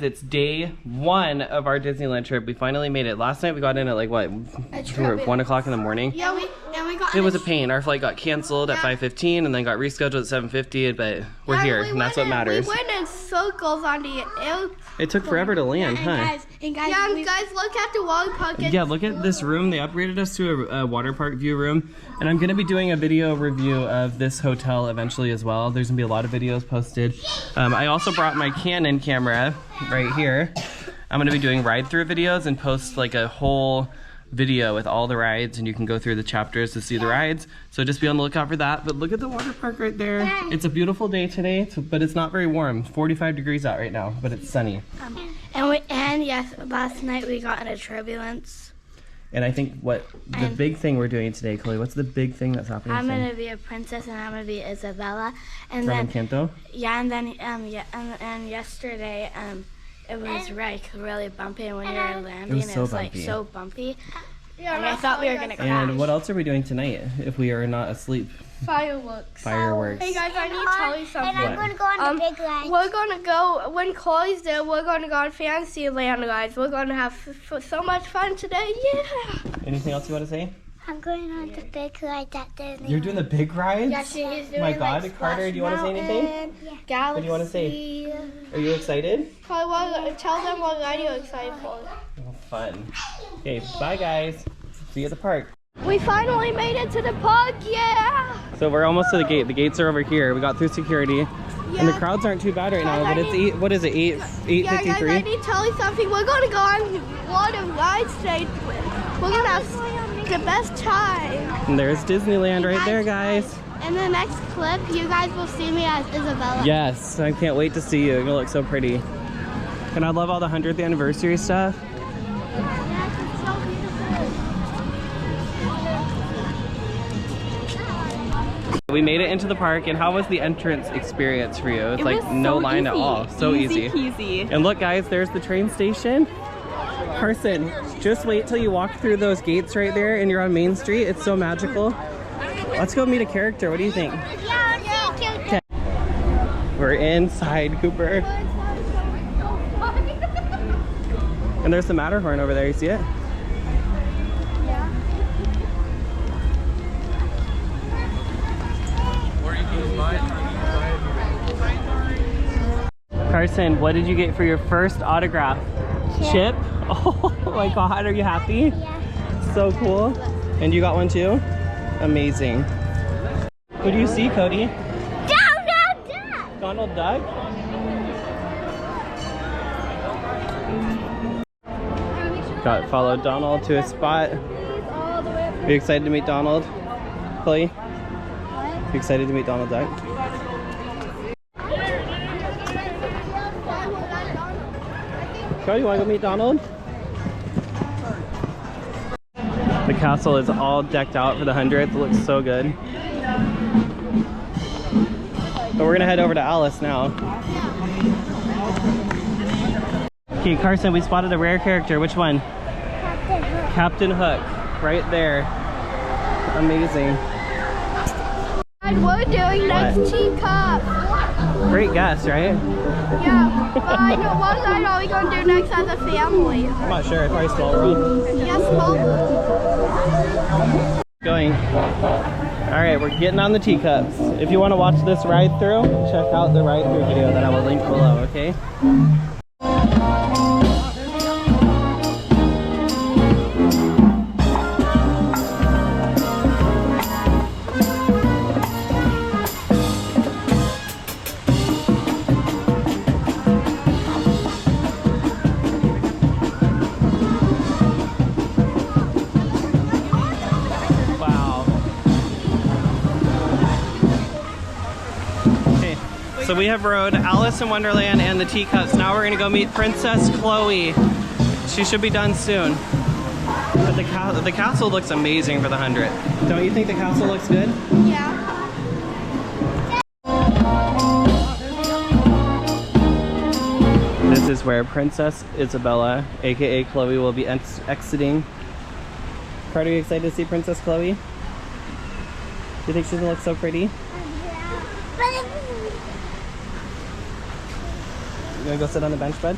It's day 1 of our Disneyland trip. We finally made it. Last night we got in at like what? 1 o'clock in the morning. Yeah, we got. It was a pain. Our flight got canceled at 5:15 and then got rescheduled at 7:50. But we're here, and that's what matters. We went in circles on the air. It took forever to land, huh? Guys, look at the water park. Yeah, look at this room. They upgraded us to a water park view room. And I'm going to be doing a video review of this hotel eventually as well. There's going to be a lot of videos posted. I also brought my Canon camera right here. I'm going to be doing ride-through videos and post like a whole video with all the rides, and you can go through the chapters to see the rides. So just be on the lookout for that. But look at the water park right there. It's a beautiful day today, but it's not very warm. 45 degrees out right now, but it's sunny. And yes, last night we got in a turbulence. And I think the big thing we're doing today, Chloe, what's the big thing that's happening I'm today? going to be a princess and I'm going to be Isabella. And From Encanto? Yeah, and then and yesterday it was really bumpy, and when you were landing it was like so bumpy. And I thought we were going to crash. And what else are we doing tonight if we are not asleep? Fireworks. Fireworks. Hey guys, I need to tell you something. And I'm going to go on the big ride. We're going to go, when Chloe's there, we're going to go on Fantasyland, guys. We're going to have so much fun today. Yeah. Anything else you want to say? I'm going on the big ride at Disney. You're doing the big rides? Yeah, she is doing My God, like Carter, do you want to say anything? Yeah. Galaxy. What do you want to say? Are you excited? Chloe, tell them what ride you're excited for. Oh, fun. Okay, bye guys. See you at the park. We finally made it to the park, yeah! So we're almost to the gate. The gates are over here. We got through security. And the crowds aren't too bad right now, but it's 8:53? Yeah, guys, I need to tell you something. We're going to go on a lot of rides today. We're going to have the best time. And there's Disneyland right there, guys. In the next clip, you guys will see me as Isabella. Yes, I can't wait to see you. You're gonna look so pretty. And I love all the 100th anniversary stuff. We made it into the park, and how was the entrance experience for you? It's like no line at all. So easy. Peasy. And look guys, there's the train station. Carson, just wait till you walk through those gates right there and you're on Main Street. It's so magical. Let's go meet a character. What do you think? Okay. We're inside, Cooper. And there's the Matterhorn over there. You see it? Carson, what did you get for your first autograph? Chip? Oh my God, are you happy? Yeah. So cool. And you got one too? Amazing. Who do you see, Cody? Donald Duck! Donald Duck? Followed Donald to a spot. Are you excited to meet Donald? Chloe? You excited to meet Donald Duck? Cody, you want to go meet Donald? The castle is all decked out for the 100th. It looks so good. But we're gonna head over to Alice now. Okay, Carson, we spotted a rare character. Which one? Captain Hook. Right there. Amazing. And we're doing next teacup. Great guess, right? Yeah, but I know what ride are we going to do next as a family? I'm not sure. Probably Small World. Yes, Small World. Going. All right, we're getting on the teacups. If you want to watch this ride through, check out the ride through video that I will link below, okay? So we have rode Alice in Wonderland and the teacups. Now we're gonna go meet Princess Chloe. She should be done soon. But the castle looks amazing for the 100th. Don't you think the castle looks good? Yeah. This is where Princess Isabella, aka Chloe, will be exiting. Carter, are you excited to see Princess Chloe? Do you think she's gonna look so pretty? You gonna go sit on the bench, bud?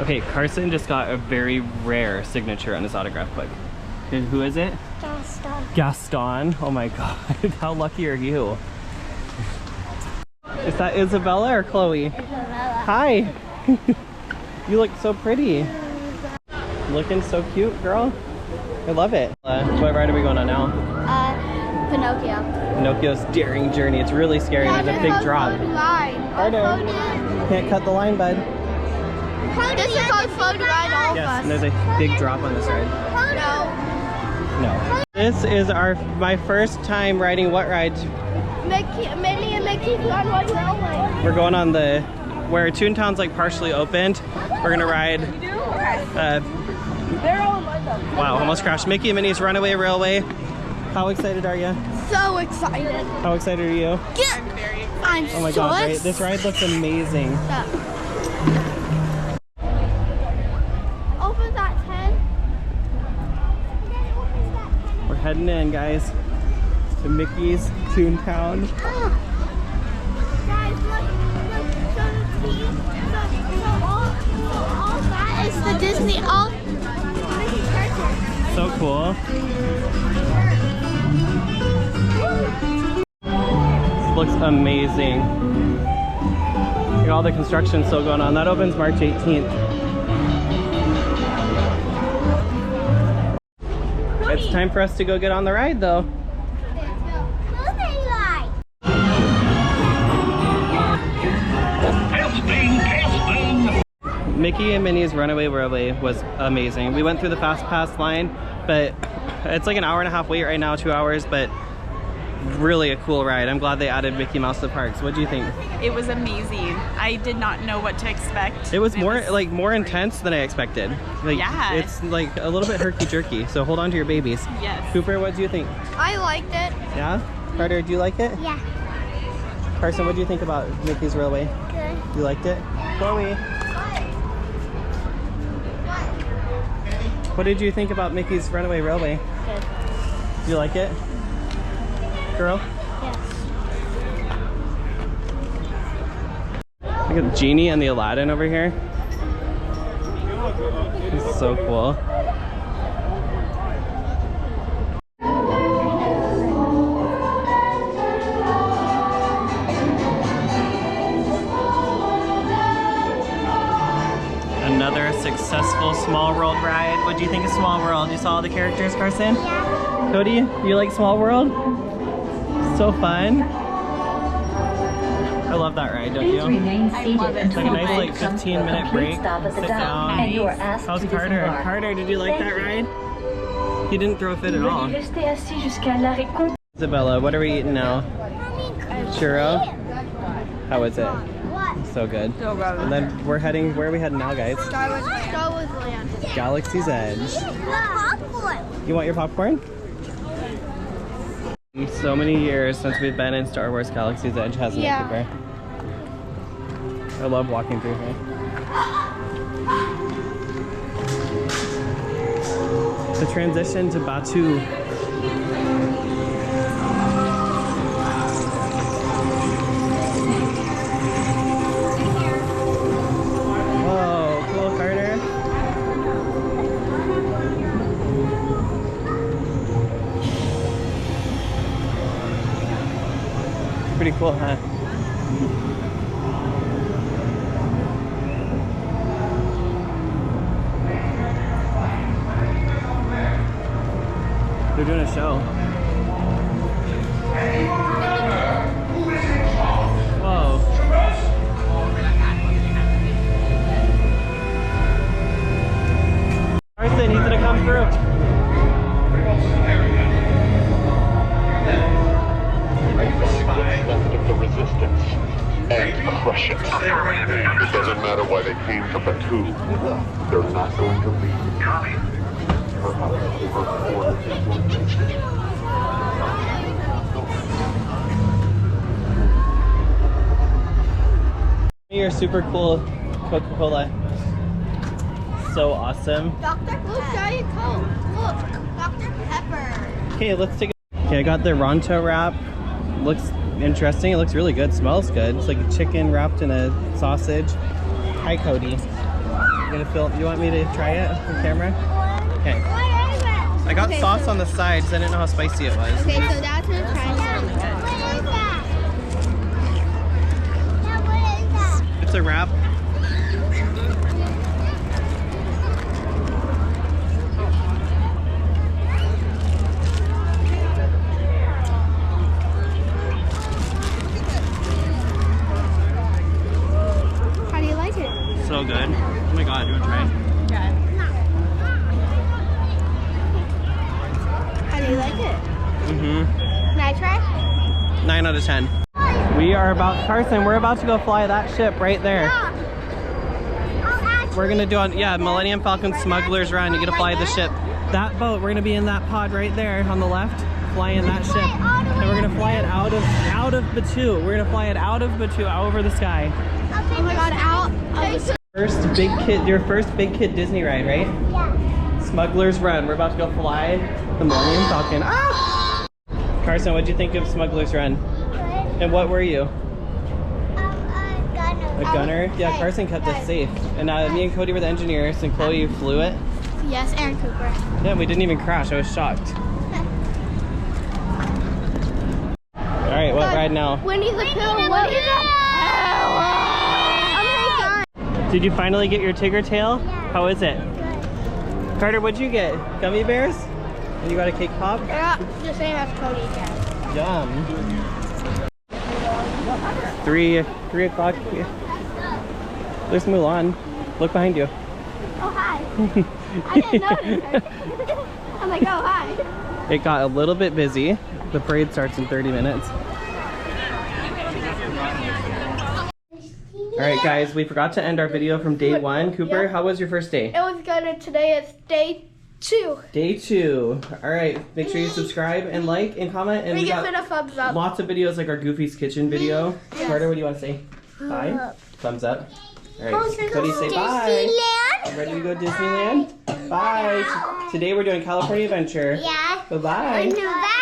Okay, Carson just got a very rare signature on his autograph book. Okay, who is it? Gaston. Gaston. Oh my god, how lucky are you? Is that Isabella or Chloe? Isabella. Hi. You look so pretty. Looking so cute, girl. I love it. What ride are we going on now? Pinocchio. Pinocchio's Daring Journey. It's really scary. There's a big drop. Carter, can't cut the line, bud. This is called Flow to Ride all of Yes, us. and there's a big drop on this ride. No. No. This is my first time riding what ride? Minnie and Mickey's Runaway Railway. We're going on where Toontown's like partially opened. We're gonna ride, wow, almost crashed. Mickey and Minnie's Runaway Railway. How excited are you? So excited. How excited are you? I'm Oh my so god, excited. this ride looks amazing. Opens at 10. We're heading in, guys, to Mickey's Toontown. Guys, look, so the team, so all that is the Disney, all Mickey characters. So cool. This looks amazing. Look at all the construction still going on. That opens March 18th. It's time for us to go get on the ride, though. Mickey and Minnie's Runaway Railway was amazing. We went through the Fast Pass line, but it's like an hour and a half wait right now, 2 hours, but really a cool ride. I'm glad they added Mickey Mouse to the parks. What do you think? It was amazing. I did not know what to expect. It was more intense than I expected. Like, yeah. It's like a little bit herky-jerky, so hold on to your babies. Yes. Cooper, what do you think? I liked it. Yeah? Carter, do you like it? Yeah. Carson, what do you think about Mickey's Railway? Good. You liked it? Chloe? What did you think about Mickey's Runaway Railway? Good. Do you like it? Girl? Yes. Look at the Genie and the Aladdin over here. This is so cool. Another successful Small World ride. What do you think of Small World? You saw all the characters, Carson? Yeah. Cody, you like Small World? So fun. I love that ride, don't Please you? remain seated It's until like a the nice boat like comes to a 15-minute complete break. stop at the Sit dock, down. and you are asked How's to Carter? disembark. Carter, did you like that ride? He didn't throw a fit at all. Veuillez rester assis jusqu'à l'arrêt complet. Isabella, what are we eating now? Churro? How is it? So good. So good. And then we're heading, where are we heading now, guys? Star Wars Land. Galaxy's Edge. Popcorn. You want your popcorn? So many years since we've been in Star Wars Galaxy's Edge, hasn't it, Cooper? I love walking through here. The transition to Batuu. Whoa, cool, Carter. Pretty cool, huh? They're doing a show. Whoa. Carson, he's gonna come through. Left of the resistance and crush it. It doesn't matter why they came to Batuu. They're not going to leave. Your super cool Coca-Cola. So awesome. Dr. Luke Diet Coke. Look, Dr. Pepper. Okay, let's take a... Okay, I got the Ronto wrap. Looks interesting. It looks really good. Smells good. It's like a chicken wrapped in a sausage. Hi, Cody. You gonna film. You want me to try it on camera? Okay. I got sauce on the sides. I didn't know how spicy it was. Okay, so that's gonna try some. It's a wrap. How do you like it? So good. Oh my god, you wanna try? How do you like it? Mm-hmm. Can I try? 9 out of 10. We are Carson, we're about to go fly that ship right there. We're gonna do Millennium Falcon Smuggler's Run. You get to fly the ship. That boat, we're gonna be in that pod right there on the left, flying that ship. And we're gonna fly it out of Batu. We're gonna fly it out of Batu, out over the sky. Oh my god, out of the Your first big kid Disney ride, right? Yeah. Smuggler's Run. We're about to go fly the Millennium Falcon. Ah! Carson, what'd you think of Smuggler's Run? Good. And what were you? A gunner. A gunner? Yeah, Carson kept us safe. And me and Cody were the engineers, and Chloe flew it. Yes, and Cooper. Yeah, we didn't even crash. I was shocked. All right, what ride now? Winnie the Pooh. What is it? Did you finally get your Tigger tail? Yeah. How is it? Good. Carter, what'd you get? Gummy bears? And you got a cake pop? Yeah, the same as Cody again. Yum. 3 o'clock. There's Mulan. Look behind you. Oh, hi. I didn't notice her. I'm like, oh, hi. It got a little bit busy. The parade starts in 30 minutes. All right, guys, we forgot to end our video from day 1. Cooper, how was your first day? It was good, and today is day 2. Day 2. All right, make sure you subscribe and like and comment. And we Give got it a thumbs up. lots of videos like our Goofy's Kitchen video. Carter, what do you want to say? Bye. Thumbs up. All right, Cody, say bye. Disneyland? Ready to go Disneyland? Bye. Today we're doing California Adventure. Yeah. Bye-bye. Bye.